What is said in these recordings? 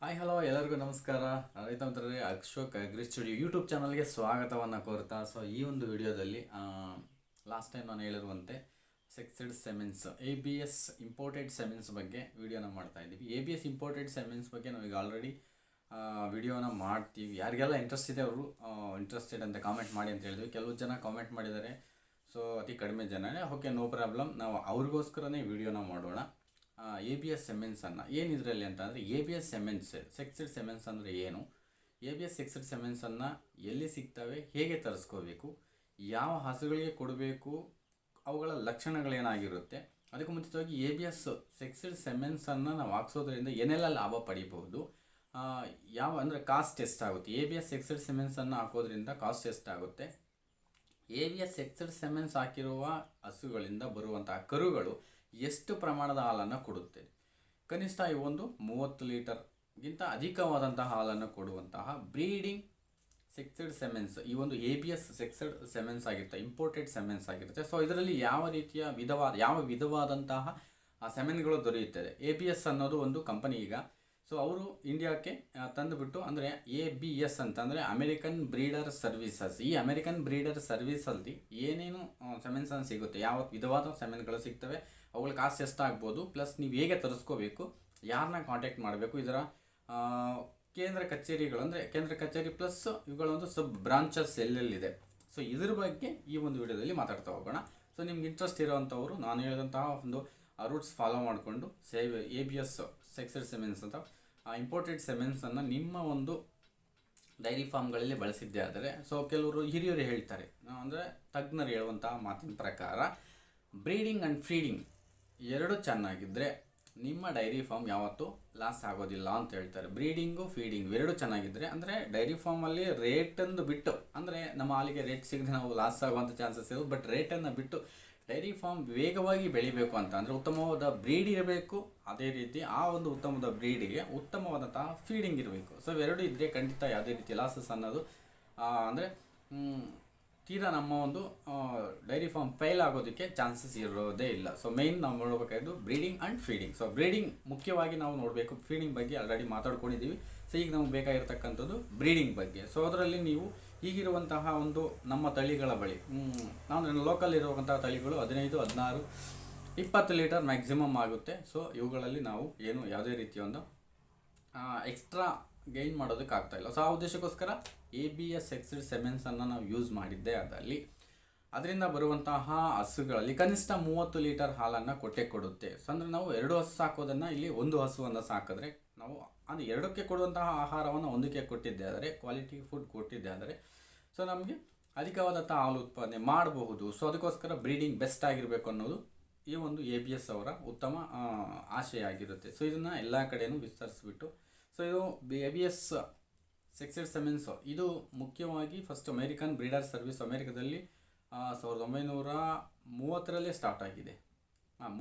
Hi hello ಎಲ್ಲರಿಗೂ ನಮಸ್ಕಾರ. ರೈತ ಮಿತ್ರರೇ, ಅಶೋಕ್ ಅಗ್ರಿ ಸ್ಟುಡಿಯೋ ಯೂಟ್ಯೂಬ್ ಚಾನಲ್ಗೆ ಸ್ವಾಗತವನ್ನು ಕೋರ್ತಾ. ಸೊ ಈ ಒಂದು ವಿಡಿಯೋದಲ್ಲಿ ಲಾಸ್ಟ್ ಟೈಮ್ ನಾನು ಹೇಳಿರುವಂತೆ ಸೆಕ್ಸೆಡ್ ಸೆಮೆನ್ಸ್ ABS ಇಂಪೋರ್ಟೆಡ್ ಸೆಮೆನ್ಸ್ ಬಗ್ಗೆ ವಿಡಿಯೋನ ಮಾಡ್ತಾ ಇದ್ದೀವಿ. ABS ಇಂಪೋರ್ಟೆಡ್ ಸೆಮೆನ್ಸ್ ಬಗ್ಗೆ ನಾವೀಗ ಆಲ್ರೆಡಿ ವಿಡಿಯೋನ ಮಾಡ್ತೀವಿ. ಯಾರಿಗೆಲ್ಲ ಇಂಟ್ರೆಸ್ಟ್ ಇದೆ ಅವರು ಇಂಟ್ರೆಸ್ಟೆಡ್ ಅಂತ ಕಾಮೆಂಟ್ ಮಾಡಿ ಅಂತ ಹೇಳಿದ್ವಿ. ಕೆಲವು ಜನ ಕಾಮೆಂಟ್ ಮಾಡಿದ್ದಾರೆ, ಸೊ ಅತಿ ಕಡಿಮೆ ಜನನೇ. ಓಕೆ, ನೋ ಪ್ರಾಬ್ಲಮ್, ನಾವು ಅವ್ರಿಗೋಸ್ಕರನೇ ವಿಡಿಯೋನ ಮಾಡೋಣ. ABS ಸೆಮೆನ್ಸನ್ನು ಏನಿದ್ರಲ್ಲಿ ಅಂತಂದರೆ, ABS ಸೆಮೆನ್ಸ್ ಸೆಕ್ಸೆಡ್ ಸೆಮೆನ್ಸ್ ಅಂದರೆ ಏನು, ABS ಸೆಕ್ಸೆಡ್ ಸೆಮೆನ್ಸನ್ನು ಎಲ್ಲಿ ಸಿಗ್ತವೆ, ಹೇಗೆ ತರಿಸ್ಕೋಬೇಕು, ಯಾವ ಹಸುಗಳಿಗೆ ಕೊಡಬೇಕು, ಅವುಗಳ ಲಕ್ಷಣಗಳೇನಾಗಿರುತ್ತೆ, ಅದಕ್ಕೂ ಮುಂಚಿತವಾಗಿ ABS ಸೆಕ್ಸೆಡ್ ಸೆಮೆನ್ಸನ್ನು ನಾವು ಹಾಕ್ಸೋದ್ರಿಂದ ಏನೆಲ್ಲ ಲಾಭ ಪಡಿಬಹುದು, ಯಾವ ಅಂದರೆ ಕಾಸ್ಟ್ ಎಷ್ಟಾಗುತ್ತೆ, ABS ಸೆಕ್ಸೆಡ್ ಸೆಮೆನ್ಸನ್ನು ಹಾಕೋದ್ರಿಂದ ಕಾಸ್ಟ್ ಎಷ್ಟಾಗುತ್ತೆ, ABS ಸೆಕ್ಸೆಡ್ ಸೆಮೆನ್ಸ್ ಹಾಕಿರುವ ಹಸುಗಳಿಂದ ಬರುವಂತಹ ಕರುಗಳು ಎಷ್ಟು ಪ್ರಮಾಣದ ಹಾಲನ್ನು ಕೊಡುತ್ತೆ, ಕನಿಷ್ಠ ಇವೊಂದು 30 ಲೀಟರ್ಗಿಂತ ಅಧಿಕವಾದಂತಹ ಹಾಲನ್ನು ಕೊಡುವಂತಹ ಬ್ರೀಡಿಂಗ್ ಸೆಕ್ಸೆಡ್ ಸೆಮೆನ್ಸ್ ಈ ಒಂದು ABS ಸೆಕ್ಸೆಡ್ ಸೆಮೆನ್ಸ್ ಆಗಿರುತ್ತೆ, ಇಂಪೋರ್ಟೆಡ್ ಸೆಮೆನ್ಸ್ ಆಗಿರುತ್ತೆ. ಸೊ ಇದರಲ್ಲಿ ಯಾವ ವಿಧವಾದಂತಹ ಸೆಮೆನ್ಗಳು ದೊರೆಯುತ್ತದೆ. ABS ಅನ್ನೋದು ಒಂದು ಕಂಪನಿ ಈಗ, ಸೊ ಅವರು ಇಂಡಿಯಾಕ್ಕೆ ತಂದುಬಿಟ್ಟು, ಅಂದರೆ ABS ಅಂತಂದರೆ ಅಮೆರಿಕನ್ ಬ್ರೀಡರ್ ಸರ್ವಿಸಸ್. ಈ ಅಮೆರಿಕನ್ ಬ್ರೀಡರ್ ಸರ್ವಿಸಲ್ಲಿ ಏನೇನು ಸೆಮೆನ್ಸನ್ನು ಸಿಗುತ್ತೆ, ಯಾವ ವಿಧವಾದ ಸೆಮೆನ್ಗಳು ಸಿಗ್ತವೆ, ಅವುಗಳ ಕಾಸ್ಟ್ ಎಷ್ಟಾಗ್ಬೋದು, ಪ್ಲಸ್ ನೀವು ಹೇಗೆ ತರಿಸ್ಕೋಬೇಕು, ಯಾರನ್ನ ಕಾಂಟ್ಯಾಕ್ಟ್ ಮಾಡಬೇಕು, ಇದರ ಕೇಂದ್ರ ಕಚೇರಿಗಳು ಅಂದರೆ ಕೇಂದ್ರ ಕಚೇರಿ ಪ್ಲಸ್ ಇವುಗಳ ಒಂದು ಸಬ್ ಬ್ರಾಂಚಸ್ ಎಲ್ಲೆಲ್ಲಿದೆ, ಸೊ ಇದ್ರ ಬಗ್ಗೆ ಈ ಒಂದು ವಿಡಿಯೋದಲ್ಲಿ ಮಾತಾಡ್ತಾ ಹೋಗೋಣ. ಸೊ ನಿಮ್ಗೆ ಇಂಟ್ರೆಸ್ಟ್ ಇರೋವಂಥವ್ರು ನಾನು ಹೇಳಿದಂತಹ ಒಂದು ರೂಟ್ಸ್ ಫಾಲೋ ಮಾಡಿಕೊಂಡು ABS ಸೆಕ್ಸೆಡ್ ಸೆಮೆನ್ಸ್ ಅಂತ ಇಂಪೋರ್ಟೆಡ್ ಸೆಮೆನ್ಸನ್ನು ನಿಮ್ಮ ಒಂದು ಡೈರಿ ಫಾರ್ಮ್ಗಳಲ್ಲಿ ಬಳಸಿದ್ದೇ ಆದರೆ, ಸೊ ಕೆಲವರು ಹಿರಿಯರು ಹೇಳ್ತಾರೆ, ಅಂದರೆ ತಜ್ಞರು ಹೇಳುವಂತಹ ಮಾತಿನ ಪ್ರಕಾರ ಬ್ರೀಡಿಂಗ್ ಆ್ಯಂಡ್ ಫೀಡಿಂಗ್ ಎರಡು ಚೆನ್ನಾಗಿದ್ದರೆ ನಿಮ್ಮ ಡೈರಿ ಫಾರ್ಮ್ ಯಾವತ್ತೂ ಲಾಸ್ ಆಗೋದಿಲ್ಲ ಅಂತ ಹೇಳ್ತಾರೆ. ಬ್ರೀಡಿಂಗು ಫೀಡಿಂಗು ಎರಡು ಚೆನ್ನಾಗಿದ್ದರೆ, ಅಂದರೆ ಡೈರಿ ಫಾರ್ಮಲ್ಲಿ ರೇಟನ್ನು ಬಿಟ್ಟು, ಅಂದರೆ ನಮ್ಮ ಹಾಲಿಗೆ ರೇಟ್ ಸಿಗದೆ ನಾವು ಲಾಸ್ ಆಗುವಂಥ ಚಾನ್ಸಸ್ ಇರೋದು, ಬಟ್ ರೇಟನ್ನು ಬಿಟ್ಟು ಡೈರಿ ಫಾರ್ಮ್ ವೇಗವಾಗಿ ಬೆಳಿಬೇಕು ಅಂತ ಅಂದರೆ ಉತ್ತಮವಾದ ಬ್ರೀಡ್ ಇರಬೇಕು, ಅದೇ ರೀತಿ ಆ ಒಂದು ಉತ್ತಮವಾದ ಬ್ರೀಡಿಗೆ ಉತ್ತಮವಾದಂತಹ ಫೀಡಿಂಗ್ ಇರಬೇಕು. ಸೊ ಇವೆರಡು ಇದ್ದರೆ ಖಂಡಿತ ಯಾವುದೇ ರೀತಿ ಲಾಸಸ್ ಅನ್ನೋದು ಅಂದರೆ ತೀರಾ ನಮ್ಮ ಒಂದು ಡೈರಿ ಫಾರ್ಮ್ ಫೇಲ್ ಆಗೋದಕ್ಕೆ ಚಾನ್ಸಸ್ ಇರೋದೇ ಇಲ್ಲ. ಸೊ ಮೇಯ್ನ್ ನಾವು ನೋಡಬೇಕಾದ್ದು breeding and feeding. So breeding ಮುಖ್ಯವಾಗಿ ನಾವು ನೋಡಬೇಕು, ಫೀಡಿಂಗ್ ಬಗ್ಗೆ ಆಲ್ರೆಡಿ ಮಾತಾಡ್ಕೊಂಡಿದ್ದೀವಿ. ಸೊ ಈಗ ನಮಗೆ ಬೇಕಾಗಿರ್ತಕ್ಕಂಥದ್ದು ಬ್ರೀಡಿಂಗ್ ಬಗ್ಗೆ. ಸೊ ಅದರಲ್ಲಿ ನೀವು ಈಗಿರುವಂತಹ ಒಂದು ನಮ್ಮ ತಳಿಗಳ ಬಳಿ ನಾವು ಲೋಕಲ್ ಇರುವಂತಹ ತಳಿಗಳು 15, 16, 20 ಲೀಟರ್ ಮ್ಯಾಕ್ಸಿಮಮ್ ಆಗುತ್ತೆ. ಸೊ ಇವುಗಳಲ್ಲಿ ನಾವು ಯಾವುದೇ ರೀತಿಯ ಒಂದು ಎಕ್ಸ್ಟ್ರಾ ಗೈನ್ ಮಾಡೋದಕ್ಕೆ ಇಲ್ಲ. ಸೊ ಆ ಉದ್ದೇಶಕ್ಕೋಸ್ಕರ ABS ಸೆಕ್ಸೆಡ್ ಸೆಮೆನ್ಸನ್ನು ನಾವು ಯೂಸ್ ಮಾಡಿದ್ದೆ. ಅದರಿಂದ ಬರುವಂತಹ ಹಸುಗಳಲ್ಲಿ ಕನಿಷ್ಠ 30 ಲೀಟರ್ ಹಾಲನ್ನು ಕೊಡುತ್ತೆ. ಸೊ ಅಂದರೆ ನಾವು 2 ಹಸು ಸಾಕೋದನ್ನು ಇಲ್ಲಿ 1 ಹಸುವನ್ನು ಸಾಕಿದ್ರೆ, ನಾವು ಅಂದರೆ 2ಕ್ಕೆ ಕೊಡುವಂತಹ ಆಹಾರವನ್ನು 1ಕ್ಕೆ ಕೊಟ್ಟಿದ್ದೆ ಆದರೆ, ಕ್ವಾಲಿಟಿ ಫುಡ್ ಕೊಟ್ಟಿದ್ದೆ ಆದರೆ, ಸೊ ನಮಗೆ ಅಧಿಕವಾದಂಥ ಹಾಲು ಉತ್ಪಾದನೆ ಮಾಡಬಹುದು. ಸೊ ಅದಕ್ಕೋಸ್ಕರ ಬ್ರೀಡಿಂಗ್ ಬೆಸ್ಟ್ ಆಗಿರಬೇಕು ಅನ್ನೋದು ಈ ಒಂದು ABS ಅವರ ಉತ್ತಮ ಆಶಯ ಆಗಿರುತ್ತೆ. ಸೊ ಇದನ್ನು ಎಲ್ಲ ಕಡೆಯೂ ವಿಸ್ತರಿಸಿಬಿಟ್ಟು, ಸೊ ಇದು ABS ಸೆಕ್ಸೆಡ್ ಸೆಮೆನ್ಸ್ ಇದು ಮುಖ್ಯವಾಗಿ ಫಸ್ಟ್ ಅಮೇರಿಕನ್ ಬ್ರೀಡರ್ ಸರ್ವಿಸ್ ಅಮೇರಿಕಾದಲ್ಲಿ 1930 ಸ್ಟಾರ್ಟ್ ಆಗಿದೆ.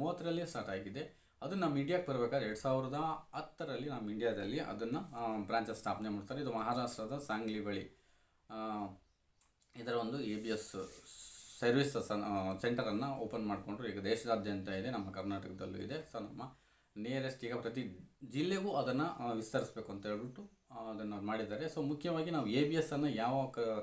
30 ಸ್ಟಾರ್ಟ್ ಆಗಿದೆ. ಅದು ನಮ್ಮ ಇಂಡಿಯಾಕ್ಕೆ ಬರಬೇಕಾದ್ರೆ 2010 ನಮ್ಮ ಇಂಡಿಯಾದಲ್ಲಿ ಅದನ್ನು ಬ್ರಾಂಚಸ್ ಸ್ಥಾಪನೆ ಮಾಡ್ತಾರೆ. ಇದು ಮಹಾರಾಷ್ಟ್ರದ ಸಾಂಗ್ಲಿ ಬಳಿ ಇದರ ಒಂದು ABS ಸರ್ವಿಸಸ್ ಸೆಂಟರನ್ನು ಓಪನ್ ಮಾಡಿಕೊಂಡ್ರು. ಈಗ ದೇಶದಾದ್ಯಂತ ಇದೆ, ನಮ್ಮ ಕರ್ನಾಟಕದಲ್ಲೂ ಇದೆ. ಸೊ ನಮ್ಮ ನಿಯರೆಸ್ಟ್ ಈಗ ಪ್ರತಿ ಜಿಲ್ಲೆಗೂ ಅದನ್ನು ವಿಸ್ತರಿಸಬೇಕು ಅಂತ ಹೇಳ್ಬಿಟ್ಟು ಅದನ್ನು ಮಾಡಿದ್ದಾರೆ. ಸೊ ಮುಖ್ಯವಾಗಿ ನಾವು ABSನ್ನು ಯಾವ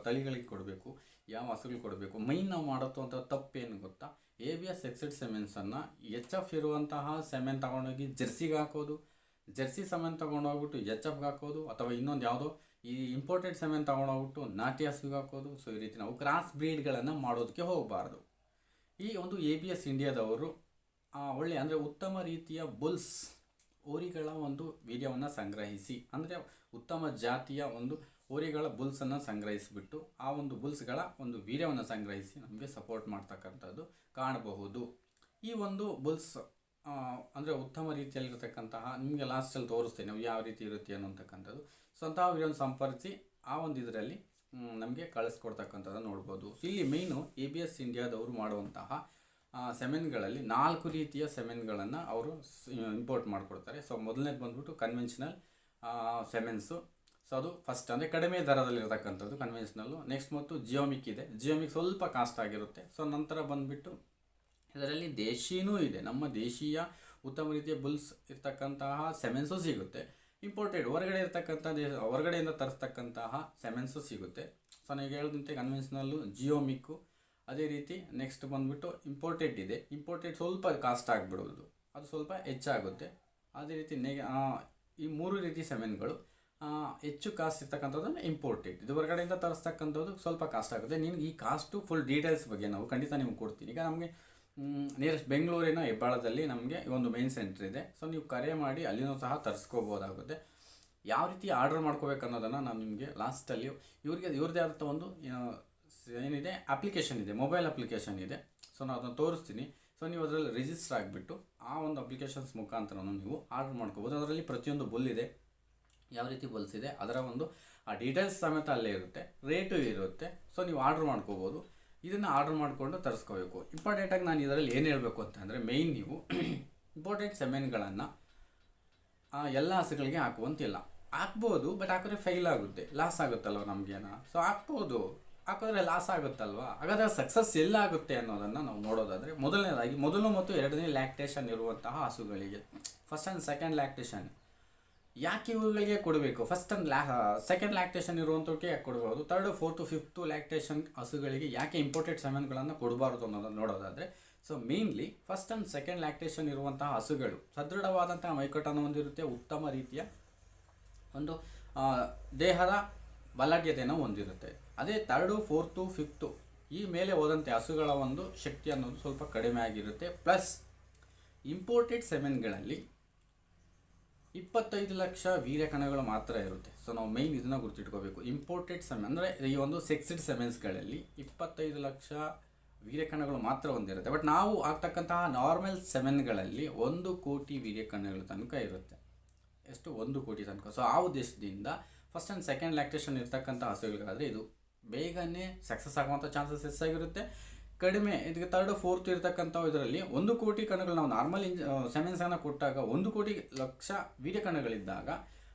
ತಳಿಗಳಿಗೆ ಕೊಡಬೇಕು, ಯಾವ ಹಸುಗಳಿಗೆ ಕೊಡಬೇಕು, ಮೈನ್ ನಾವು ಮಾಡುವಂಥ ತಪ್ಪೇನು ಗೊತ್ತಾ, ABS ಸೆಕ್ಸೆಡ್ ಸೆಮೆನ್ಸನ್ನು HF ಇರುವಂತಹ ಸೆಮೆನ್ ತೊಗೊಂಡೋಗಿ ಜೆರ್ಸಿಗೆ ಹಾಕೋದು, ಜೆರ್ಸಿ ಸೆಮೆನ್ ತೊಗೊಂಡೋಗ್ಬಿಟ್ಟು HFಗೆ ಹಾಕೋದು, ಅಥವಾ ಇನ್ನೊಂದು ಯಾವುದೋ ಈ ಇಂಪೋರ್ಟೆಡ್ ಸೆಮೆನ್ ತೊಗೊಂಡೋಗ್ಬಿಟ್ಟು ನಾಟಿ ಹಸುಗೆ ಹಾಕೋದು. ಸೊ ಈ ರೀತಿ ನಾವು ಕ್ರಾಸ್ ಬ್ರೀಡ್ಗಳನ್ನು ಮಾಡೋದಕ್ಕೆ ಹೋಗಬಾರ್ದು. ಈ ಒಂದು ABS ಇಂಡಿಯಾದವರು ಒಳ್ಳೆಯ ಅಂದರೆ ಉತ್ತಮ ರೀತಿಯ ಬುಲ್ಸ್ ಓರಿಗಳ ಒಂದು ವೀರ್ಯವನ್ನು ಸಂಗ್ರಹಿಸಿ, ಅಂದರೆ ಉತ್ತಮ ಜಾತಿಯ ಒಂದು ಓರಿಗಳ ಬುಲ್ಸನ್ನು ಸಂಗ್ರಹಿಸಿಬಿಟ್ಟು ಆ ಒಂದು ಬುಲ್ಸ್ಗಳ ಒಂದು ವೀರ್ಯವನ್ನು ಸಂಗ್ರಹಿಸಿ ನಮಗೆ ಸಪೋರ್ಟ್ ಮಾಡ್ತಕ್ಕಂಥದ್ದು ಕಾಣಬಹುದು. ಈ ಒಂದು ಬುಲ್ಸ್ ಅಂದರೆ ಉತ್ತಮ ರೀತಿಯಲ್ಲಿರತಕ್ಕಂತಹ, ನಿಮಗೆ ಲಾಸ್ಟಲ್ಲಿ ತೋರಿಸ್ತೇನೆ ನಾವು ಯಾವ ರೀತಿ ಇರುತ್ತೆ ಅನ್ನೋಂತಕ್ಕಂಥದ್ದು. ಸೊ ಅಂತಹ ವೀರ್ಯವನ್ನು ಸಂಪರ್ಕಿಸಿ ಆ ಒಂದು ಇದರಲ್ಲಿ ನಮಗೆ ಕಳಿಸ್ಕೊಡ್ತಕ್ಕಂಥದ್ದು ನೋಡ್ಬೋದು. ಇಲ್ಲಿ ಮೇಯ್ನು ABS ಇಂಡಿಯಾದವರು ಮಾಡುವಂತಹ ಸೆಮೆನ್ಗಳಲ್ಲಿ 4 ರೀತಿಯ ಸೆಮೆನ್ಗಳನ್ನು ಅವರು ಇಂಪೋರ್ಟ್ ಮಾಡಿಕೊಡ್ತಾರೆ. ಸೊ ಮೊದಲನೇದು ಬಂದ್ಬಿಟ್ಟು ಕನ್ವೆನ್ಷನಲ್ ಸೆಮೆನ್ಸು. ಸೊ ಅದು ಫಸ್ಟ್ ಅಂದರೆ ಕಡಿಮೆ ದರದಲ್ಲಿರ್ತಕ್ಕಂಥದ್ದು ಕನ್ವೆನ್ಷನಲ್ಲು. ನೆಕ್ಸ್ಟ್ ಮತ್ತು ಜಿಯೋಮಿಕ್ ಇದೆ, ಜಿಯೋಮಿಕ್ ಸ್ವಲ್ಪ ಕಾಸ್ಟ್ ಆಗಿರುತ್ತೆ. ಸೊ ನಂತರ ಬಂದುಬಿಟ್ಟು ಇದರಲ್ಲಿ ದೇಶೀನೂ ಇದೆ, ನಮ್ಮ ದೇಶೀಯ ಉತ್ತಮ ರೀತಿಯ ಬುಲ್ಸ್ ಇರ್ತಕ್ಕಂತಹ ಸೆಮೆನ್ಸು ಸಿಗುತ್ತೆ. ಇಂಪೋರ್ಟೆಡ್ ಹೊರಗಡೆ ಇರ್ತಕ್ಕಂಥ ಹೊರಗಡೆಯಿಂದ ತರಿಸ್ತಕ್ಕಂತಹ ಸೆಮೆನ್ಸು ಸಿಗುತ್ತೆ. ಸೊ ನನಗೆ ಹೇಳಿದಂತೆ ಕನ್ವೆನ್ಷನಲ್ಲು ಜಿಯೋಮಿಕ್ಕು, ಅದೇ ರೀತಿ ನೆಕ್ಸ್ಟ್ ಬಂದುಬಿಟ್ಟು ಇಂಪೋರ್ಟೆಡ್ ಇದೆ. ಇಂಪೋರ್ಟೆಡ್ ಸ್ವಲ್ಪ ಕಾಸ್ಟ್ ಆಗಿಬಿಡೋದು, ಅದು ಸ್ವಲ್ಪ ಹೆಚ್ಚಾಗುತ್ತೆ. ಅದೇ ರೀತಿ ಈ 3 ರೀತಿ ಸೆಮೆನ್ಗಳು ಹೆಚ್ಚು ಕಾಸ್ಟ್ ಇರ್ತಕ್ಕಂಥದ್ದನ್ನು ಇಂಪೋರ್ಟೆಡ್. ಇದು ಹೊರಗಡೆಯಿಂದ ತರಿಸ್ತಕ್ಕಂಥದ್ದು ಸ್ವಲ್ಪ ಕಾಸ್ಟ್ ಆಗುತ್ತೆ. ನಿಮ್ಗೆ ಈ ಕಾಸ್ಟು ಫುಲ್ ಡೀಟೇಲ್ಸ್ ಬಗ್ಗೆ ನಾವು ಖಂಡಿತ ನಿಮ್ಗೆ ಕೊಡ್ತೀನಿ. ಈಗ ನಮಗೆ ನಿಯರೆಸ್ಟ್ ಬೆಂಗಳೂರಿನ ಹೆಬ್ಬಾಳದಲ್ಲಿ ನಮಗೆ ಒಂದು ಮೇನ್ ಸೆಂಟರ್ ಇದೆ. ಸೊ ನೀವು ಕರೆ ಮಾಡಿ ಅಲ್ಲಿನೂ ಸಹ ತರಿಸ್ಕೋಬೋದಾಗುತ್ತೆ. ಯಾವ ರೀತಿ ಆರ್ಡರ್ ಮಾಡ್ಕೋಬೇಕು ಅನ್ನೋದನ್ನು ನಾನು ನಿಮಗೆ ಲಾಸ್ಟಲ್ಲಿ ಇವ್ರದ್ದೇ ಆದಂಥ ಒಂದು ಏನಿದೆ ಅಪ್ಲಿಕೇಶನ್ ಇದೆ, ಮೊಬೈಲ್ ಅಪ್ಲಿಕೇಶನ್ ಇದೆ. ಸೊ ನಾನು ಅದನ್ನು ತೋರಿಸ್ತೀನಿ. ಸೊ ನೀವು ಅದರಲ್ಲಿ ರಿಜಿಸ್ಟರ್ ಆಗಿಬಿಟ್ಟು ಆ ಒಂದು ಅಪ್ಲಿಕೇಶನ್ಸ್ ಮುಖಾಂತರ ನೀವು ಆರ್ಡರ್ ಮಾಡ್ಕೋಬೋದು. ಅದರಲ್ಲಿ ಪ್ರತಿಯೊಂದು ಬುಲ್ ಇದೆ, ಯಾವ ರೀತಿ ಬಲ್ಸ್ ಇದೆ ಅದರ ಒಂದು ಆ ಡೀಟೇಲ್ಸ್ ಸಮೇತ ಅಲ್ಲೇ ಇರುತ್ತೆ, ರೇಟು ಇರುತ್ತೆ. ಸೊ ನೀವು ಆರ್ಡರ್ ಮಾಡ್ಕೋಬೋದು. ಇದನ್ನು ಆರ್ಡರ್ ಮಾಡಿಕೊಂಡು ತರಿಸ್ಕೋಬೇಕು. ಇಂಪಾರ್ಟೆಂಟಾಗಿ ನಾನು ಇದರಲ್ಲಿ ಏನು ಹೇಳಬೇಕು ಅಂತಂದರೆ, ಮೇಯ್ನ್ ನೀವು ಇಂಪಾರ್ಟೆಂಟ್ ಸೆಮೆನ್ಗಳನ್ನು ಎಲ್ಲ ಹಸುಗಳಿಗೆ ಹಾಕುವಂತಿಲ್ಲ. ಹಾಕ್ಬೋದು, ಬಟ್ ಹಾಕಿದ್ರೆ ಫೇಲ್ ಆಗುತ್ತೆ, ಲಾಸ್ ಆಗುತ್ತಲ್ವ ನಮಗೇನ. ಸೊ ಹಾಕ್ಬೋದು, ಹಾಕಿದ್ರೆ ಲಾಸ್ ಆಗುತ್ತಲ್ವ. ಹಾಗಾದರೆ ಸಕ್ಸಸ್ ಎಲ್ಲಾಗುತ್ತೆ ಅನ್ನೋದನ್ನು ನಾವು ನೋಡೋದಾದರೆ, ಮೊದಲನೇದಾಗಿ ಮೊದಲು ಮತ್ತು ಎರಡನೇ ಲ್ಯಾಕ್ಟೇಷನ್ ಇರುವಂತಹ ಹಸುಗಳಿಗೆ ಫಸ್ಟ್ ಆ್ಯಂಡ್ ಸೆಕೆಂಡ್ ಲ್ಯಾಕ್ಟೇಷನ್ ಯಾಕೆ ಇವುಗಳಿಗೆ ಕೊಡಬೇಕು? ಫಸ್ಟ್ ಆ್ಯಂಡ್ ಸೆಕೆಂಡ್ ಲ್ಯಾಕ್ಟೇಷನ್ ಇರುವಂಥವ್ರಿಗೆ ಯಾಕೆ ಕೊಡಬಹುದು? 3rd, 4th, 5th ಲ್ಯಾಕ್ಟೇಷನ್ ಹಸುಗಳಿಗೆ ಯಾಕೆ ಇಂಪೋರ್ಟೆಡ್ ಸೆಮೆನ್ಗಳನ್ನು ಕೊಡಬಾರ್ದು ಅನ್ನೋದನ್ನು ನೋಡೋದಾದರೆ, so mainly first and second lactation ಇರುವಂತಹ ಹಸುಗಳು ಸದೃಢವಾದಂತಹ ಮೈಕಟ್ಟನ್ನು ಹೊಂದಿರುತ್ತೆ, ಉತ್ತಮ ರೀತಿಯ ಒಂದು ದೇಹದ ಬಲಾಢ್ಯತೆಯನ್ನು ಹೊಂದಿರುತ್ತೆ. ಅದೇ 3rd, 4th, 5th ಈ ಮೇಲೆ ಹೋದಂತೆ ಹಸುಗಳ ಒಂದು ಶಕ್ತಿ ಅನ್ನೋದು ಸ್ವಲ್ಪ ಕಡಿಮೆ ಆಗಿರುತ್ತೆ. ಪ್ಲಸ್ ಇಂಪೋರ್ಟೆಡ್ ಸೆಮೆನ್ಗಳಲ್ಲಿ 25 ಲಕ್ಷ ವೀರ್ಯಕಣಗಳು ಮಾತ್ರ ಇರುತ್ತೆ. ಸೊ ನಾವು ಮೈನ್ ಇದನ್ನು ಗುರುತಿಟ್ಕೋಬೇಕು. ಇಂಪೋರ್ಟೆಡ್ ಸೆಮೆನ್ ಅಂದರೆ ಈ ಒಂದು ಸೆಕ್ಸಿಡ್ ಸೆಮೆನ್ಸ್ಗಳಲ್ಲಿ 25 ಲಕ್ಷ ವೀರ್ಯಕಣಗಳು ಮಾತ್ರ ಹೊಂದಿರುತ್ತೆ. ಬಟ್ ನಾವು ಆಗ್ತಕ್ಕಂತಹ ನಾರ್ಮಲ್ ಸೆಮೆನ್ಗಳಲ್ಲಿ 1 ಕೋಟಿ ವೀರ್ಯಕಣಗಳ ತನಕ ಇರುತ್ತೆ. ಎಷ್ಟು? 1 ಕೋಟಿ ತನಕ. ಸೊ ಆ ಉದ್ದೇಶದಿಂದ ಫಸ್ಟ್ ಆ್ಯಂಡ್ ಸೆಕೆಂಡ್ ಲ್ಯಾಕ್ಟೇಷನ್ ಇರ್ತಕ್ಕಂಥ ಹಸುಗಳಿಗಾದರೆ ಇದು ಬೇಗನೆ ಸಕ್ಸಸ್ ಆಗುವಂಥ ಚಾನ್ಸಸ್ ಹೆಚ್ಚಾಗಿರುತ್ತೆ. ಕಡಿಮೆ ಇದಕ್ಕೆ 3rd, 4th ಇರ್ತಕ್ಕಂಥ ಇದರಲ್ಲಿ 1 ಕೋಟಿ ಕಣಗಳು ನಾವು ನಾರ್ಮಲ್ ಸೆಮೆನ್ಸನ್ನು ಕೊಟ್ಟಾಗ 1 ಕೋಟಿ ಲಕ್ಷ ವೀರ್ಯಕಣಗಳಿದ್ದಾಗ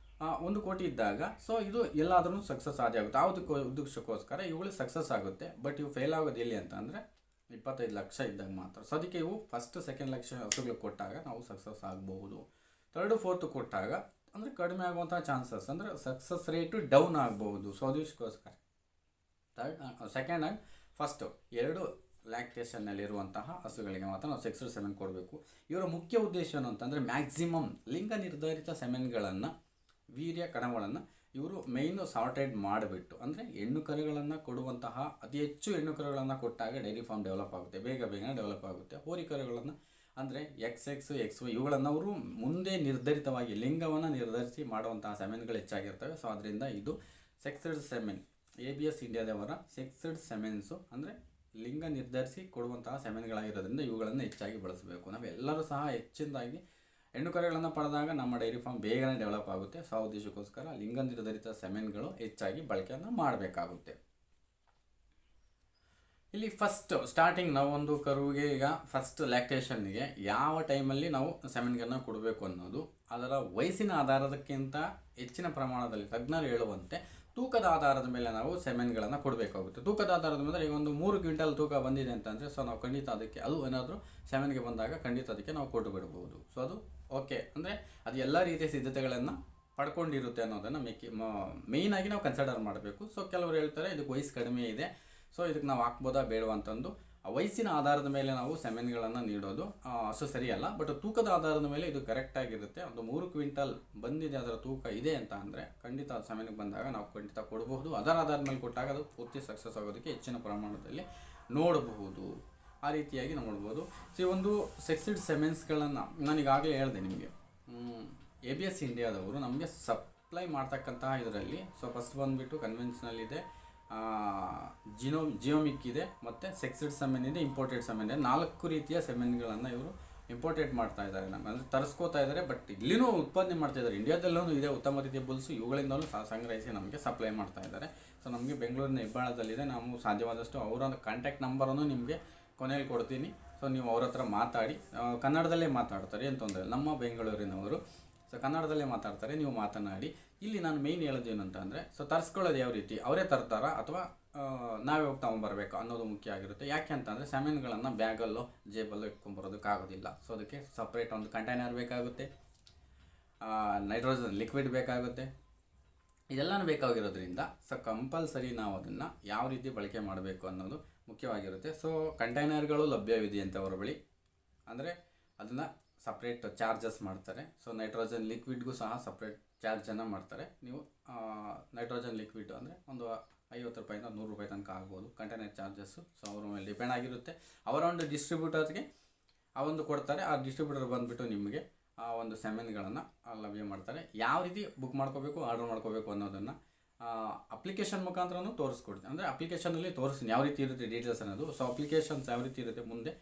1 ಕೋಟಿ ಇದ್ದಾಗ ಸೊ ಇದು ಎಲ್ಲಾದ್ರೂ ಸಕ್ಸಸ್ ಆಗಿ ಆಗುತ್ತೆ. ಆ ಉದ್ದೇಶಕ್ಕೋಸ್ಕರ ಇವುಗಳು ಸಕ್ಸಸ್ ಆಗುತ್ತೆ. ಬಟ್ ಇವು ಫೇಲ್ ಆಗೋದು ಎಲ್ಲಿ ಅಂತ ಅಂದರೆ 25 ಲಕ್ಷ ಇದ್ದಾಗ ಮಾತ್ರ. ಸೊ ಅದಕ್ಕೆ ಇವು ಫಸ್ಟ್ ಸೆಕೆಂಡ್ ಲಕ್ಷ ಹಸುಗಳು ಕೊಟ್ಟಾಗ ನಾವು ಸಕ್ಸಸ್ ಆಗಬಹುದು. 3rd, 4th ಕೊಟ್ಟಾಗ ಅಂದರೆ ಕಡಿಮೆ ಆಗುವಂಥ ಚಾನ್ಸಸ್ ಅಂದರೆ ಸಕ್ಸಸ್ ರೇಟು ಡೌನ್ ಆಗಬಹುದು. ಸೊ ಅದಕ್ಕೋಸ್ಕರ ಸೆಕೆಂಡ್ ಆ್ಯಂಡ್ ಫಸ್ಟು 2 ಲ್ಯಾಕ್ಟೇಷನ್ನಲ್ಲಿರುವಂತಹ ಹಸುಗಳಿಗೆ ಮಾತ್ರ ನಾವು ಸೆಕ್ಸ್ಡ್ ಸೆಮೆನ್ ಕೊಡಬೇಕು. ಇವರ ಮುಖ್ಯ ಉದ್ದೇಶ ಏನು ಅಂತಂದರೆ, ಮ್ಯಾಕ್ಸಿಮಮ್ ಲಿಂಗ ನಿರ್ಧಾರಿತ ಸೆಮೆನ್ಗಳನ್ನು, ವೀರ್ಯ ಕಣಗಳನ್ನು ಇವರು ಮೇಯ್ನು ಸಾರ್ಟೆಡ್ ಮಾಡಿಬಿಟ್ಟು, ಅಂದರೆ ಹೆಣ್ಣು ಕರುಗಳನ್ನು ಕೊಡುವಂತಹ ಅತಿ ಹೆಚ್ಚು ಹೆಣ್ಣು ಕರುಗಳನ್ನು ಕೊಟ್ಟಾಗ ಡೈರಿ ಫಾರ್ಮ್ ಡೆವಲಪ್ ಆಗುತ್ತೆ, ಬೇಗನೆ ಡೆವಲಪ್ ಆಗುತ್ತೆ. ಹೋರಿ ಕರುಗಳನ್ನು ಅಂದರೆ XX, XY ಇವುಗಳನ್ನು ಅವರು ಮುಂದೆ ನಿರ್ಧರಿತವಾಗಿ ಲಿಂಗವನ್ನು ನಿರ್ಧರಿಸಿ ಮಾಡುವಂತಹ ಸೆಮೆನ್ಗಳು ಹೆಚ್ಚಾಗಿರ್ತವೆ. ಸೊ ಅದರಿಂದ ಇದು ಸೆಕ್ಸ್ಡ್ ಸೆಮೆನ್ ABS ಇಂಡಿಯಾದವರ ಸೆಕ್ಸ್ಡ್ ಸೆಮೆನ್ಸು ಅಂದರೆ ಲಿಂಗ ನಿರ್ಧರಿಸಿ ಕೊಡುವಂತಹ ಸೆಮೆನ್ಗಳಾಗಿರೋದ್ರಿಂದ ಇವುಗಳನ್ನು ಹೆಚ್ಚಾಗಿ ಬಳಸಬೇಕು. ನಾವೆಲ್ಲರೂ ಸಹ ಹೆಚ್ಚಿನದಾಗಿ ಹೆಣ್ಣು ಕರುಗಳನ್ನು ಪಡೆದಾಗ ನಮ್ಮ ಡೈರಿ ಫಾರ್ಮ್ ಬೇಗನೆ ಡೆವಲಪ್ ಆಗುತ್ತೆ. ಸೊ ಆ ಉದ್ದೇಶಕ್ಕೋಸ್ಕರ ಲಿಂಗ ನಿರ್ಧರಿತ ಸೆಮೆನ್ಗಳು ಹೆಚ್ಚಾಗಿ ಬಳಕೆಯನ್ನು ಮಾಡಬೇಕಾಗುತ್ತೆ. ಇಲ್ಲಿ ಫಸ್ಟ್ ಸ್ಟಾರ್ಟಿಂಗ್ ನಾವು ಒಂದು ಕರುವಿಗೆ ಈಗ ಫಸ್ಟ್ ಲ್ಯಾಕ್ಟೇಷನ್ಗೆ ಯಾವ ಟೈಮಲ್ಲಿ ನಾವು ಸೆಮೆನ್ಗಳನ್ನು ಕೊಡಬೇಕು ಅನ್ನೋದು ಅದರ ವಯಸ್ಸಿನ ಆಧಾರದಕ್ಕಿಂತ ಹೆಚ್ಚಿನ ಪ್ರಮಾಣದಲ್ಲಿ ತಜ್ಞರು ಹೇಳುವಂತೆ ತೂಕದ ಆಧಾರದ ಮೇಲೆ ನಾವು ಸೆಮೆನ್ಗಳನ್ನು ಕೊಡಬೇಕಾಗುತ್ತೆ. ತೂಕದ ಆಧಾರದ ಮೇಲೆ ಈಗ ಒಂದು 3 ಕ್ವಿಂಟಲ್ ತೂಕ ಬಂದಿದೆ ಅಂತಂದರೆ ಸೊ ನಾವು ಖಂಡಿತ ಅದಕ್ಕೆ ಅದು ಏನಾದರೂ ಸೆಮೆನ್ಗೆ ಬಂದಾಗ ಖಂಡಿತ ಅದಕ್ಕೆ ನಾವು ಕೊಟ್ಟು ಬಿಡ್ಬೋದು. ಸೊ ಅದು ಓಕೆ ಅಂದರೆ ಅದು ಎಲ್ಲ ರೀತಿಯ ಸಿದ್ಧತೆಗಳನ್ನು ಪಡ್ಕೊಂಡಿರುತ್ತೆ ಅನ್ನೋದನ್ನು ಮೇಯ್ನಾಗಿ ನಾವು ಕನ್ಸಿಡರ್ ಮಾಡಬೇಕು. ಸೊ ಕೆಲವರು ಹೇಳ್ತಾರೆ ಇದಕ್ಕೆ ವಯಸ್ಸು ಕಡಿಮೆ ಇದೆ, ಸೊ ಇದಕ್ಕೆ ನಾವು ಹಾಕ್ಬೋದಾ ಬೇಡವಾ ಅಂತಂದು ವಯಸ್ಸಿನ ಆಧಾರದ ಮೇಲೆ ನಾವು ಸೆಮೆನ್ಗಳನ್ನು ನೀಡೋದು ಅಷ್ಟು ಸರಿಯಲ್ಲ. ಬಟ್ ತೂಕದ ಆಧಾರದ ಮೇಲೆ ಇದು ಕರೆಕ್ಟಾಗಿರುತ್ತೆ. ಒಂದು 3 ಕ್ವಿಂಟಲ್ ಬಂದಿದೆ, ಅದರ ತೂಕ ಇದೆ ಅಂತ ಅಂದರೆ ಖಂಡಿತ ಅದು ಸೆಮೆನ್ಗೆ ಬಂದಾಗ ನಾವು ಖಂಡಿತ ಕೊಡಬಹುದು. ಅದರ ಆಧಾರದ ಮೇಲೆ ಕೊಟ್ಟಾಗ ಅದು ಪೂರ್ತಿ ಸಕ್ಸಸ್ ಆಗೋದಕ್ಕೆ ಹೆಚ್ಚಿನ ಪ್ರಮಾಣದಲ್ಲಿ ನೋಡಬಹುದು. ಆ ರೀತಿಯಾಗಿ ನಾವು ನೋಡ್ಬೋದು. ಸೊ ಈ ಒಂದು ಸೆಕ್ಸಿಡ್ ಸೆಮೆನ್ಸ್ಗಳನ್ನು ನಾನು ಈಗಾಗಲೇ ಹೇಳಿದೆ ನಿಮಗೆ. ABS ಇಂಡಿಯಾದವರು ನಮಗೆ ಸಪ್ಲೈ ಮಾಡ್ತಕ್ಕಂತಹ ಇದರಲ್ಲಿ ಸೊ ಫಸ್ಟ್ ಬಂದುಬಿಟ್ಟು ಕನ್ವೆನ್ಷನಲ್ ಇದೆ, ಜಿಯೋಮಿಕ್ ಇದೆ, ಮತ್ತು ಸೆಕ್ಸ್ಡ್ ಸೆಮೆನ್ ಇದೆ, ಇಂಪೋರ್ಟೆಡ್ ಸೆಮೆನ್ ಇದೆ. 4 ರೀತಿಯ ಸೆಮೆನ್ಗಳನ್ನು ಇವರು ಇಂಪೋರ್ಟೆಡ್ ಮಾಡ್ತಾ ಇದ್ದಾರೆ, ನಮಗೆ ಅಂದರೆ ತರಿಸ್ಕೋತಾ ಇದ್ದಾರೆ. ಬಟ್ ಇಲ್ಲಿನೂ ಉತ್ಪಾದನೆ ಮಾಡ್ತಾ ಇದ್ದಾರೆ, ಇಂಡಿಯಾದಲ್ಲೂ ಇದೆ ಉತ್ತಮ ರೀತಿಯ ಬುಲ್ಸು. ಇವುಗಳಿಂದಲೂ ಸಂಗ್ರಹಿಸಿ ನಮಗೆ ಸಪ್ಲೈ ಮಾಡ್ತಾ ಇದ್ದಾರೆ. ಸೊ ನಮಗೆ ಬೆಂಗಳೂರಿನ ಹೆಬ್ಬಾಳದಲ್ಲಿದೆ. ನಾವು ಸಾಧ್ಯವಾದಷ್ಟು ಅವರ ಕಾಂಟ್ಯಾಕ್ಟ್ ನಂಬರನ್ನು ನಿಮಗೆ ಕೊನೆಯಲ್ಲಿ ಕೊಡ್ತೀನಿ. ಸೊ ನೀವು ಅವ್ರ ಹತ್ರ ಮಾತಾಡಿ, ಕನ್ನಡದಲ್ಲೇ ಮಾತಾಡ್ತಾರೆ, ಏನು ತೊಂದರೆ ಇಲ್ಲ. ನಮ್ಮ ಬೆಂಗಳೂರಿನವರು ಸೊ ಕನ್ನಡದಲ್ಲೇ ಮಾತಾಡ್ತಾರೆ, ನೀವು ಮಾತನಾಡಿ. ಇಲ್ಲಿ ನಾನು ಮೇಯ್ನ್ ಹೇಳೋದು ಏನಂತ ಅಂದರೆ, ಸೊ ತರಿಸ್ಕೊಳ್ಳೋದು ಯಾವ ರೀತಿ, ಅವರೇ ತರ್ತಾರಾ ಅಥವಾ ನಾವೇ ಹೋಗಿ ತೊಗೊಂಬರ್ಬೇಕು ಅನ್ನೋದು ಮುಖ್ಯ ಆಗಿರುತ್ತೆ. ಯಾಕೆ ಅಂತಂದರೆ ಸೆಮೆನ್ಗಳನ್ನು ಬ್ಯಾಗಲ್ಲೋ ಜೇಬಲ್ಲೋ ಇಟ್ಕೊಂಬರೋದಕ್ಕಾಗೋದಿಲ್ಲ. ಸೊ ಅದಕ್ಕೆ ಸಪ್ರೇಟ್ ಒಂದು ಕಂಟೈನರ್ ಬೇಕಾಗುತ್ತೆ. ನೈಟ್ರೋಜನ್ ಲಿಕ್ವಿಡ್ ಬೇಕಾಗುತ್ತೆ, ಇದೆಲ್ಲನೂ ಬೇಕಾಗಿರೋದ್ರಿಂದ ಸೊ ಕಂಪಲ್ಸರಿ ನಾವು ಅದನ್ನು ಯಾವ ರೀತಿ ಬಳಕೆ ಮಾಡಬೇಕು ಅನ್ನೋದು ಮುಖ್ಯವಾಗಿರುತ್ತೆ. ಸೊ ಕಂಟೈನರ್ಗಳು ಲಭ್ಯವಿದೆಯಂತೆ ಅವರ ಬಳಿ, ಅಂದರೆ ಅದನ್ನು ಸಪ್ರೇಟ್ ಚಾರ್ಜಸ್ ಮಾಡ್ತಾರೆ. ಸೊ ನೈಟ್ರೋಜನ್ ಲಿಕ್ವಿಡ್ಗೂ ಸಹ ಸಪ್ರೇಟ್ ಚಾರ್ಜನ್ನು ಮಾಡ್ತಾರೆ. ನೀವು ನೈಟ್ರೋಜನ್ ಲಿಕ್ವಿಡ್ ಅಂದರೆ ಒಂದು 50 ರೂಪಾಯಿಂದ 100 ರೂಪಾಯಿ ತನಕ ಆಗ್ಬೋದು ಕಂಟೈನರ್ ಚಾರ್ಜಸ್ಸು. ಸೊ ಅವ್ರ ಮೇಲೆ ಡಿಪೆಂಡ್ ಆಗಿರುತ್ತೆ. ಅವರ ಒಂದು ಡಿಸ್ಟ್ರಿಬ್ಯೂಟರ್ಗೆ ಆ ಒಂದು ಕೊಡ್ತಾರೆ, ಆ ಡಿಸ್ಟ್ರಿಬ್ಯೂಟರ್ ಬಂದುಬಿಟ್ಟು ನಿಮಗೆ ಆ ಒಂದು ಸೆಮೆನ್ಗಳನ್ನು ಲಭ್ಯ ಮಾಡ್ತಾರೆ. ಯಾವ ರೀತಿ ಬುಕ್ ಮಾಡ್ಕೋಬೇಕು, ಆರ್ಡರ್ ಮಾಡ್ಕೋಬೇಕು ಅನ್ನೋದನ್ನು ಅಪ್ಲಿಕೇಶನ್ ಮುಖಾಂತರನೂ ತೋರಿಸ್ಕೊಡ್ತೀನಿ. ಅಂದರೆ ಅಪ್ಲಿಕೇಶನಲ್ಲಿ ತೋರಿಸ್ತೀನಿ ಯಾವ ರೀತಿ ಇರುತ್ತೆ ಡೀಟೇಲ್ಸ್ ಅನ್ನೋದು. ಸೊ ಅಪ್ಲಿಕೇಶನ್ಸ್ ಯಾವ ರೀತಿ ಇರುತ್ತೆ ಮುಂದೆ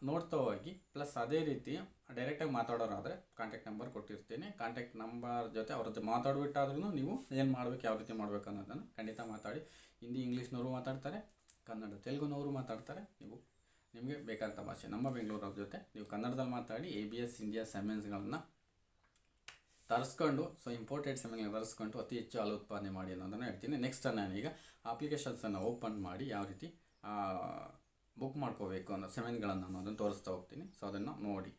ನೋಡ್ತಾ ಹೋಗಿ. ಪ್ಲಸ್ ಅದೇ ರೀತಿ ಡೈರೆಕ್ಟಾಗಿ ಮಾತಾಡೋರಾದರೆ ಕಾಂಟ್ಯಾಕ್ಟ್ ನಂಬರ್ ಕೊಟ್ಟಿರ್ತೀನಿ. ಕಾಂಟ್ಯಾಕ್ಟ್ ನಂಬರ್ ಜೊತೆ ಅವ್ರ ಜೊತೆ ಮಾತಾಡ್ಬಿಟ್ಟಾದ್ರೂ ನೀವು ಏನು ಮಾಡಬೇಕು, ಯಾವ ರೀತಿ ಮಾಡಬೇಕು ಅನ್ನೋದನ್ನು ಖಂಡಿತ ಮಾತಾಡಿ. ಹಿಂದಿ ಇಂಗ್ಲೀಷ್ನವರು ಮಾತಾಡ್ತಾರೆ, ಕನ್ನಡ ತೆಲುಗುನವರು ಮಾತಾಡ್ತಾರೆ. ನಿಮಗೆ ಬೇಕಾದಂಥ ಭಾಷೆ ನಮ್ಮ ಬೆಂಗಳೂರವ್ರ ಜೊತೆ ನೀವು ಕನ್ನಡದಲ್ಲಿ ಮಾತಾಡಿ ABS ಇಂಡಿಯಾ ಸೆಮೆನ್ಸ್ಗಳನ್ನು ತರಿಸ್ಕೊಂಡು, ಸೊ ಇಂಪೋರ್ಟೆಡ್ ಸೆಮೆನ್ಗಳನ್ನ ತರಿಸ್ಕೊಂಡು ಅತಿ ಹೆಚ್ಚು ಹಾಲು ಉತ್ಪಾದನೆ ಮಾಡಿ ಅನ್ನೋದನ್ನು ಹೇಳ್ತೀನಿ. ನೆಕ್ಸ್ಟ್ ನಾನೀಗ ಅಪ್ಲಿಕೇಶನ್ಸನ್ನು ಓಪನ್ ಮಾಡಿ ಯಾವ ರೀತಿ ಬುಕ್ ಮಾಡ್ಕೋಬೇಕು ಅನ್ನೋ ಸೆಮೆನ್ಗಳನ್ನು ಅನ್ನೋದನ್ನು ತೋರಿಸ್ತಾ ಹೋಗ್ತೀನಿ. ಸೊ ಅದನ್ನು ನೋಡಿ.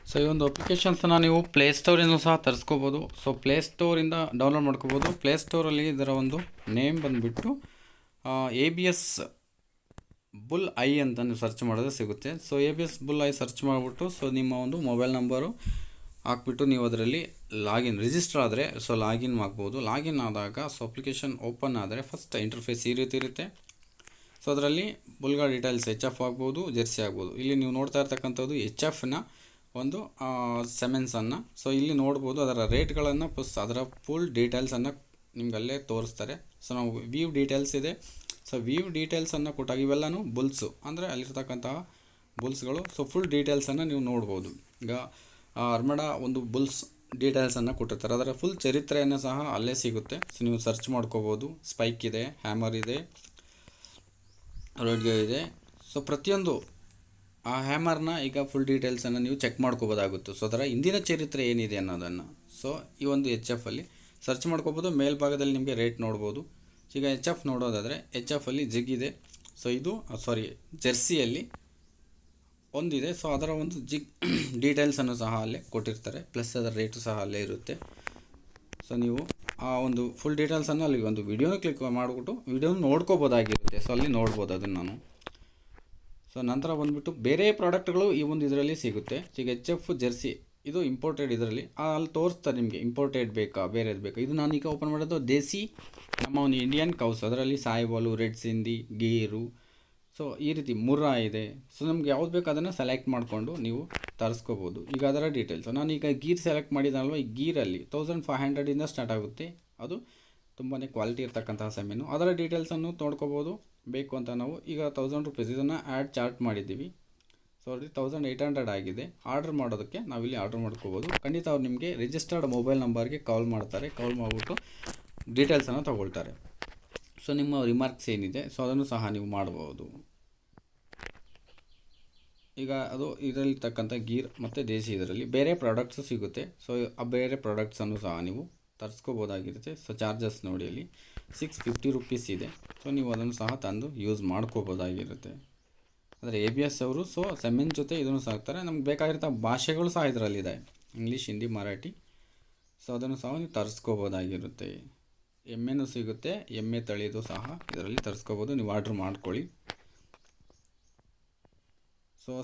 ಸೊ ಈ ಒಂದು ಅಪ್ಲಿಕೇಶನ್ಸನ್ನು ನೀವು ಪ್ಲೇಸ್ಟೋರಿಂದ ಸಹ ತರಿಸ್ಕೋಬೋದು. ಸೊ ಪ್ಲೇಸ್ಟೋರಿಂದ ಡೌನ್ಲೋಡ್ ಮಾಡ್ಕೋಬೋದು. ಪ್ಲೇಸ್ಟೋರಲ್ಲಿ ಇದರ ಒಂದು ನೇಮ್ ಬಂದುಬಿಟ್ಟು ABS ಬುಲ್ ಐ ಅಂತ ನೀವು ಸರ್ಚ್ ಮಾಡಿದ್ರೆ ಸಿಗುತ್ತೆ. So ABS bull I search ಮಾಡಿಬಿಟ್ಟು ಸೊ ನಿಮ್ಮ ಒಂದು ಮೊಬೈಲ್ ನಂಬರು ಹಾಕ್ಬಿಟ್ಟು ನೀವು ಅದರಲ್ಲಿ ರಿಜಿಸ್ಟರ್ ಆದರೆ ಸೊ ಲಾಗಿನ್ ಆಗ್ಬೋದು. ಲಾಗಿನ್ ಆದಾಗ ಸೊ ಅಪ್ಲಿಕೇಶನ್ ಓಪನ್ ಆದರೆ ಫಸ್ಟ್ ಇಂಟರ್ಫೇಸ್ ಈ ರೀತಿ ಇರುತ್ತೆ. ಸೊ ಅದರಲ್ಲಿ ಬುಲ್ಗಳ ಡೀಟೇಲ್ಸ್ HF ಆಗ್ಬೋದು, ಜೆರ್ಸಿ ಆಗ್ಬೋದು. ಇಲ್ಲಿ ನೀವು ನೋಡ್ತಾ ಇರ್ತಕ್ಕಂಥದ್ದು HFನ ಒಂದು ಸೆಮೆನ್ಸನ್ನು. ಸೊ ಇಲ್ಲಿ ನೋಡ್ಬೋದು ಅದರ ರೇಟ್ಗಳನ್ನು ಪ್ಲಸ್ ಅದರ ಫುಲ್ ಡೀಟೇಲ್ಸನ್ನು ನಿಮ್ಗೆ ಅಲ್ಲೇ ತೋರಿಸ್ತಾರೆ. ಸೊ ನಾವು ವ್ಯೂ ಡೀಟೇಲ್ಸ್ ಇದೆ. ಸೊ ವ್ಯೂ ಡೀಟೇಲ್ಸನ್ನು ಕೊಟ್ಟಾಗ ಇವೆಲ್ಲನೂ ಬುಲ್ಸು, ಅಂದರೆ ಅಲ್ಲಿರ್ತಕ್ಕಂತಹ ಬುಲ್ಸ್ಗಳು. ಸೊ ಫುಲ್ ಡೀಟೇಲ್ಸನ್ನು ನೀವು ನೋಡ್ಬೋದು. ಈಗ ಅರ್ಮಡ ಒಂದು ಬುಲ್ಸ್ ಡೀಟೇಲ್ಸನ್ನು ಕೊಟ್ಟಿರ್ತಾರೆ, ಅದರ ಫುಲ್ ಚರಿತ್ರೆಯನ್ನು ಸಹ ಅಲ್ಲೇ ಸಿಗುತ್ತೆ. ಸೊ ನೀವು ಸರ್ಚ್ ಮಾಡ್ಕೋಬೋದು. ಸ್ಪೈಕ್ ಇದೆ, ಹ್ಯಾಮರ್ ಇದೆ, ರೋಡ್ಗೆ ಇದೆ. ಸೊ ಪ್ರತಿಯೊಂದು ಆ ಹ್ಯಾಮರ್ನ ಈಗ ಫುಲ್ ಡೀಟೇಲ್ಸನ್ನು ನೀವು ಚೆಕ್ ಮಾಡ್ಕೋಬೋದಾಗುತ್ತೆ. ಸೊ ಅದರ ಹಿಂದಿನ ಚರಿತ್ರೆ ಏನಿದೆ ಅನ್ನೋದನ್ನು ಸೊ ಈ ಒಂದು HFಲ್ಲಿ ಸರ್ಚ್ ಮಾಡ್ಕೋಬೋದು. ಮೇಲ್ಭಾಗದಲ್ಲಿ ನಿಮಗೆ ರೇಟ್ ನೋಡ್ಬೋದು. ಈಗ HF ನೋಡೋದಾದರೆ HFಲ್ಲಿ ಜಿಗ್ ಇದೆ. ಸೊ ಇದು ಜೆರ್ಸಿಯಲ್ಲಿ ಒಂದಿದೆ. ಸೊ ಅದರ ಒಂದು ಜಿಗ್ ಡೀಟೇಲ್ಸನ್ನು ಸಹ ಅಲ್ಲೇ ಕೊಟ್ಟಿರ್ತಾರೆ, ಪ್ಲಸ್ ಅದರ ರೇಟು ಸಹ ಅಲ್ಲೇ ಇರುತ್ತೆ. ಸೊ ನೀವು ಆ ಒಂದು ಫುಲ್ ಡೀಟೇಲ್ಸನ್ನು ಅಲ್ಲಿ ಒಂದು ವಿಡಿಯೋನ ಕ್ಲಿಕ್ ಮಾಡಿಬಿಟ್ಟು ವಿಡಿಯೋನ ನೋಡ್ಕೋಬೋದಾಗಿರುತ್ತೆ. ಸೊ ಅಲ್ಲಿ ನೋಡ್ಬೋದು ಅದನ್ನು ನಾನು. ಸೊ ನಂತರ ಬಂದುಬಿಟ್ಟು ಬೇರೆ ಪ್ರಾಡಕ್ಟ್ಗಳು ಈ ಒಂದು ಇದರಲ್ಲಿ ಸಿಗುತ್ತೆ. ಈಗ HF ಜೆರ್ಸಿ ಇದು ಇಂಪೋರ್ಟೆಡ್, ಇದರಲ್ಲಿ ಅಲ್ಲಿ ತೋರಿಸ್ತಾರೆ ನಿಮಗೆ ಇಂಪೋರ್ಟೆಡ್ ಬೇಕಾ ಬೇರೆದು ಬೇಕಾ. ಇದು ನಾನೀಗ ಓಪನ್ ಮಾಡೋದು ದೇಸಿ ನಮ್ಮ ಒಂದು ಇಂಡಿಯನ್ ಕೌಸ್. ಅದರಲ್ಲಿ ಸಾಯಿವಾಲು, ರೆಡ್ ಸಿಂಧಿ, ಗೀರು, ಸೊ ಈ ರೀತಿ ಮುರ್ರಾ ಇದೆ. ಸೊ ನಮ್ಗೆ ಯಾವ್ದು ಬೇಕು ಅದನ್ನು ಸೆಲೆಕ್ಟ್ ಮಾಡಿಕೊಂಡು ನೀವು ತರಿಸ್ಕೋಬೋದು. ಈಗ ಅದರ ಡೀಟೇಲ್ಸ್ ನಾನೀಗ ಗೀರ್ ಸೆಲೆಕ್ಟ್ ಮಾಡಿದಲ್ವ, ಈ ಗೀರಲ್ಲಿ 1500ಇಂದ ಸ್ಟಾರ್ಟ್ ಆಗುತ್ತೆ. ಅದು ತುಂಬಾ ಕ್ವಾಲಿಟಿ ಇರ್ತಕ್ಕಂತಹ ಸೆಮೆನು. ಅದರ ಡೀಟೇಲ್ಸನ್ನು ನೋಡ್ಕೋಬೋದು. ಬೇಕು ಅಂತ ನಾವು ಈಗ 1000 ರೂಪೀಸ್ ಇದನ್ನು ಆ್ಯಡ್ ಚಾರ್ಟ್ ಮಾಡಿದ್ದೀವಿ. ಸೊ 1800 ಆಗಿದೆ. ಆರ್ಡರ್ ಮಾಡೋದಕ್ಕೆ ನಾವಿಲ್ಲಿ ಆರ್ಡರ್ ಮಾಡ್ಕೋಬೋದು. ಖಂಡಿತ ಅವ್ರು ನಿಮಗೆ ರಿಜಿಸ್ಟರ್ಡ್ ಮೊಬೈಲ್ ನಂಬರ್ಗೆ ಕಾಲ್ ಮಾಡ್ತಾರೆ. ಕಾಲ್ ಮಾಡಿಬಿಟ್ಟು ಡೀಟೇಲ್ಸನ್ನು ತೊಗೊಳ್ತಾರೆ. ಸೊ ನಿಮ್ಮ ರಿಮಾರ್ಕ್ಸ್ ಏನಿದೆ ಸೊ ಅದನ್ನು ಸಹ ನೀವು ಮಾಡ್ಬೋದು. ಈಗ ಅದು ಇದರಲ್ಲಿರ್ತಕ್ಕಂಥ ಗೀರ್ ಮತ್ತು ದೇಸಿ ಇದರಲ್ಲಿ ಬೇರೆ ಪ್ರಾಡಕ್ಟ್ಸು ಸಿಗುತ್ತೆ. ಸೊ ಆ ಬೇರೆ ಪ್ರಾಡಕ್ಟ್ಸನ್ನು ಸಹ ನೀವು ತರಿಸ್ಕೋಬೋದಾಗಿರುತ್ತೆ. ಸೊ ಚಾರ್ಜಸ್ ನೋಡಿ ಅಲ್ಲಿ 650 ರೂಪೀಸ್ ಇದೆ. ಸೊ ನೀವು ಅದನ್ನು ಸಹ ತಂದು ಯೂಸ್ ಮಾಡ್ಕೋಬೋದಾಗಿರುತ್ತೆ. ಅಂದರೆ ABS ಅವರು ಸೊ ಸೆಮೆನ್ ಜೊತೆ ಇದನ್ನು ಸಾಕ್ತಾರೆ. ನಮ್ಗೆ ಬೇಕಾಗಿರೋ ಭಾಷೆಗಳು ಸಹ ಇದರಲ್ಲಿದೆ, ಇಂಗ್ಲೀಷ್, ಹಿಂದಿ, ಮರಾಠಿ. ಸೊ ಅದನ್ನು ಸಹ ನೀವು ತರಿಸ್ಕೋಬೋದಾಗಿರುತ್ತೆ. ಎಮ್ಮೆನೂ ಸಿಗುತ್ತೆ, ಎಮ್ಮೆ ತಳಿದು ಸಹ ಇದರಲ್ಲಿ ತರಿಸ್ಕೋಬೋದು. ನೀವು ಆರ್ಡ್ರ್ ಮಾಡ್ಕೊಳ್ಳಿ.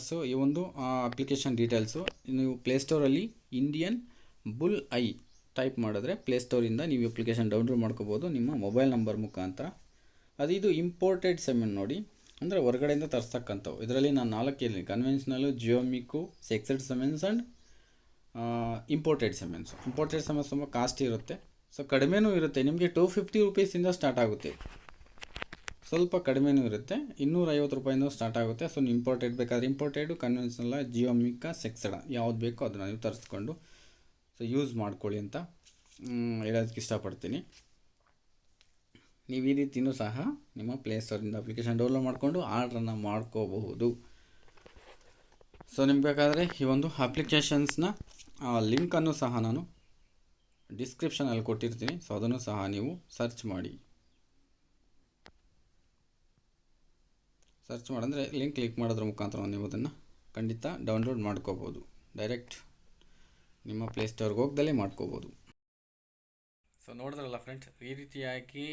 ಸೊ ಈ ಒಂದು ಅಪ್ಲಿಕೇಶನ್ ಡೀಟೇಲ್ಸು ನೀವು ಪ್ಲೇಸ್ಟೋರಲ್ಲಿ ಇಂಡಿಯನ್ ಬುಲ್ ಐ ಟೈಪ್ ಮಾಡಿದ್ರೆ ಪ್ಲೇಸ್ಟೋರಿಂದ ನೀವು ಅಪ್ಲಿಕೇಶನ್ ಡೌನ್ಲೋಡ್ ಮಾಡ್ಕೋಬೋದು ನಿಮ್ಮ ಮೊಬೈಲ್ ನಂಬರ್ ಮುಖಾಂತರ. ಇದು ಇಂಪೋರ್ಟೆಡ್ ಸೆಮೆನ್ ನೋಡಿ, ಅಂದರೆ ಹೊರಗಡೆಯಿಂದ ತರಿಸ್ತಕ್ಕಂಥವು. ಇದರಲ್ಲಿ ನಾನು 4 ಹೇಳಿದೆ: conventional, genomic, sexed semens and imported semens. Imported semens ತುಂಬ ಕಾಸ್ಟ್ ಇರುತ್ತೆ. ಸೊ ಕಡಿಮೆನೂ ಇರುತ್ತೆ, ನಿಮಗೆ 250 ರೂಪೀಸಿಂದ ಸ್ಟಾರ್ಟ್ ಆಗುತ್ತೆ. ಸ್ವಲ್ಪ ಕಡಿಮೆನೂ ಇರುತ್ತೆ, 250 ರೂಪಾಯಿಂದ ಸ್ಟಾರ್ಟ್ ಆಗುತ್ತೆ. ಸೊ ನೀವು ಇಂಪೋರ್ಟೆಡ್ ಬೇಕಾದರೆ ಇಂಪೋರ್ಟೆಡು, ಕನ್ವೆನ್ಷನಲ್ಲ, ಜಿಯೋಮಿಕ್ಕ, ಸೆಕ್ಸೆಡ ಯಾವ್ದು ಬೇಕೋ ಅದನ್ನು ನೀವು ತರಿಸ್ಕೊಂಡು ಸೊ ಯೂಸ್ ಮಾಡ್ಕೊಳ್ಳಿ ಅಂತ ಹೇಳೋದಕ್ಕೆ ಇಷ್ಟಪಡ್ತೀನಿ. ನೀವು ಈ ರೀತಿಯೂ ಸಹ ನಿಮ್ಮ ಪ್ಲೇಸ್ಟೋರಿಂದ ಅಪ್ಲಿಕೇಶನ್ ಡೌನ್ಲೋಡ್ ಮಾಡಿಕೊಂಡು ಆರ್ಡ್ರನ್ನು ಮಾಡ್ಕೋಬಹುದು. ಸೊ ನಿಮ್ಗೆ ಬೇಕಾದರೆ ಈ ಒಂದು ಅಪ್ಲಿಕೇಶನ್ಸ್ನ ಲಿಂಕನ್ನು ಸಹ ನಾನು ಡಿಸ್ಕ್ರಿಪ್ಷನಲ್ಲಿ ಕೊಟ್ಟಿರ್ತೀನಿ. ಸೊ ಅದನ್ನು ಸಹ ನೀವು ಸರ್ಚ್ ಮಾಡಿದ್ರೆ ಲಿಂಕ್ ಕ್ಲಿಕ್ ಮಾಡೋದ್ರ ಮುಖಾಂತರ ನೀವು ಅದನ್ನು ಖಂಡಿತ ಡೌನ್ಲೋಡ್ ಮಾಡ್ಕೋಬೋದು. ಡೈರೆಕ್ಟ್ ನಿಮ್ಮ ಪ್ಲೇಸ್ಟೋರ್ಗೆ ಹೋಗ್ದಲ್ಲೇ ಮಾಡ್ಕೋಬೋದು. ಸೊ ನೋಡಿದ್ರಲ್ಲ ಫ್ರೆಂಡ್ಸ್, ಈ ರೀತಿಯಾಗಿ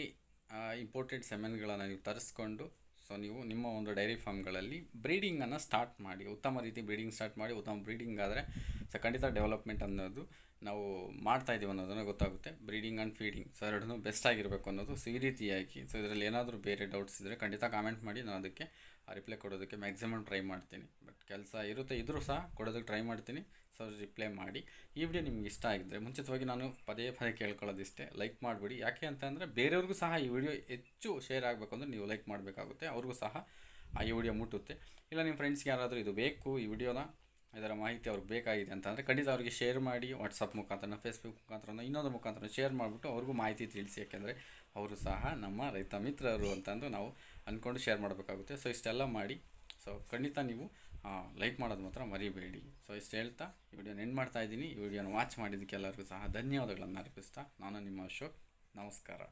ಇಂಪೋರ್ಟೆಡ್ ಸೆಮೆನ್ಗಳನ್ನು ನೀವು ತರಿಸ್ಕೊಂಡು ಸೊ ನೀವು ನಿಮ್ಮ ಒಂದು ಡೈರಿ ಫಾರ್ಮ್ಗಳಲ್ಲಿ ಬ್ರೀಡಿಂಗನ್ನು ಸ್ಟಾರ್ಟ್ ಮಾಡಿ, ಉತ್ತಮ ರೀತಿ ಬ್ರೀಡಿಂಗ್ ಸ್ಟಾರ್ಟ್ ಮಾಡಿ. ಉತ್ತಮ ಬ್ರೀಡಿಂಗ್ ಆದರೆ ಸೊ ಖಂಡಿತ ಡೆವಲಪ್ಮೆಂಟ್ ಅನ್ನೋದು ನಾವು ಮಾಡ್ತಾಯಿದ್ದೀವಿ ಅನ್ನೋದನ್ನು ಗೊತ್ತಾಗುತ್ತೆ. ಬ್ರೀಡಿಂಗ್ ಆ್ಯಂಡ್ ಫೀಡಿಂಗ್ ಸೊ ಎರಡನ್ನೂ ಬೆಸ್ಟ್ ಆಗಿರಬೇಕು ಅನ್ನೋದು. ಸೊ ಈ ರೀತಿಯಾಗಿ ಸೊ ಇದರಲ್ಲಿ ಏನಾದರೂ ಬೇರೆ ಡೌಟ್ಸ್ ಇದ್ದರೆ ಖಂಡಿತ ಕಾಮೆಂಟ್ ಮಾಡಿ, ನಾನು ಅದಕ್ಕೆ ರಿಪ್ಲೈ ಕೊಡೋದಕ್ಕೆ ಮ್ಯಾಕ್ಸಿಮಮ್ ಟ್ರೈ ಮಾಡ್ತೀನಿ. ಬಟ್ ಕೆಲಸ ಇದ್ರೂ ಸಹ ಕೊಡೋದಕ್ಕೆ ಟ್ರೈ ಮಾಡ್ತೀನಿ. ಸೊ ರಿಪ್ಲೈ ಮಾಡಿ. ಈ ವಿಡಿಯೋ ನಿಮ್ಗೆ ಇಷ್ಟ ಆಗಿದ್ದರೆ ಮುಂಚಿತವಾಗಿ ನಾನು ಪದೇ ಕೇಳ್ಕೊಳ್ಳೋದಿಷ್ಟೇ, ಲೈಕ್ ಮಾಡಿಬಿಡಿ. ಯಾಕೆ ಅಂತಂದರೆ ಬೇರೆಯವ್ರಿಗೂ ಸಹ ಈ ವಿಡಿಯೋ ಹೆಚ್ಚು ಶೇರ್ ಆಗಬೇಕು ಅಂದರೆ ನೀವು ಲೈಕ್ ಮಾಡಬೇಕಾಗುತ್ತೆ, ಅವ್ರಿಗೂ ಸಹ ಈ ವಿಡಿಯೋ ಮುಟ್ಟುತ್ತೆ. ಇಲ್ಲ ನಿಮ್ಮ ಫ್ರೆಂಡ್ಸ್ಗೆ ಯಾರಾದರೂ ಇದು ಬೇಕು, ಈ ವಿಡಿಯೋನ ಇದರ ಮಾಹಿತಿ ಅವ್ರಿಗೆ ಬೇಕಾಗಿದೆ ಅಂತಂದರೆ ಖಂಡಿತ ಅವ್ರಿಗೆ ಶೇರ್ ಮಾಡಿ. ವಾಟ್ಸಪ್ ಮುಖಾಂತರ, ಫೇಸ್ಬುಕ್ ಮುಖಾಂತರ, ಇನ್ನೊಂದು ಮುಖಾಂತರ ಶೇರ್ ಮಾಡಿಬಿಟ್ಟು ಅವ್ರಿಗೂ ಮಾಹಿತಿ ತಿಳಿಸಿ. ಯಾಕೆಂದರೆ ಅವರು ಸಹ ನಮ್ಮ ರೈತ ಮಿತ್ರರು ಅಂತಂದು ನಾವು ಅಂದ್ಕೊಂಡು ಶೇರ್ ಮಾಡಬೇಕಾಗುತ್ತೆ. ಸೊ ಇಷ್ಟೆಲ್ಲ ಮಾಡಿ. ಸೊ ಖಂಡಿತ ನೀವು ಲೈಕ್ ಮಾಡೋದು ಮಾತ್ರ ಮರಿಬೇಡಿ. ಸೊ ಇಷ್ಟು ಹೇಳ್ತಾ ಈ ವಿಡಿಯೋನ ಎಂಡ್ ಮಾಡ್ತಾಯಿದ್ದೀನಿ. ಈ ವಿಡಿಯೋನ ವಾಚ್ ಮಾಡಿದ್ದಕ್ಕೆ ಎಲ್ಲರಿಗೂ ಸಹ ಧನ್ಯವಾದಗಳನ್ನು ಅರ್ಪಿಸ್ತಾ ನಾನು ನಿಮ್ಮ ಅಶೋಕ್. ನಮಸ್ಕಾರ.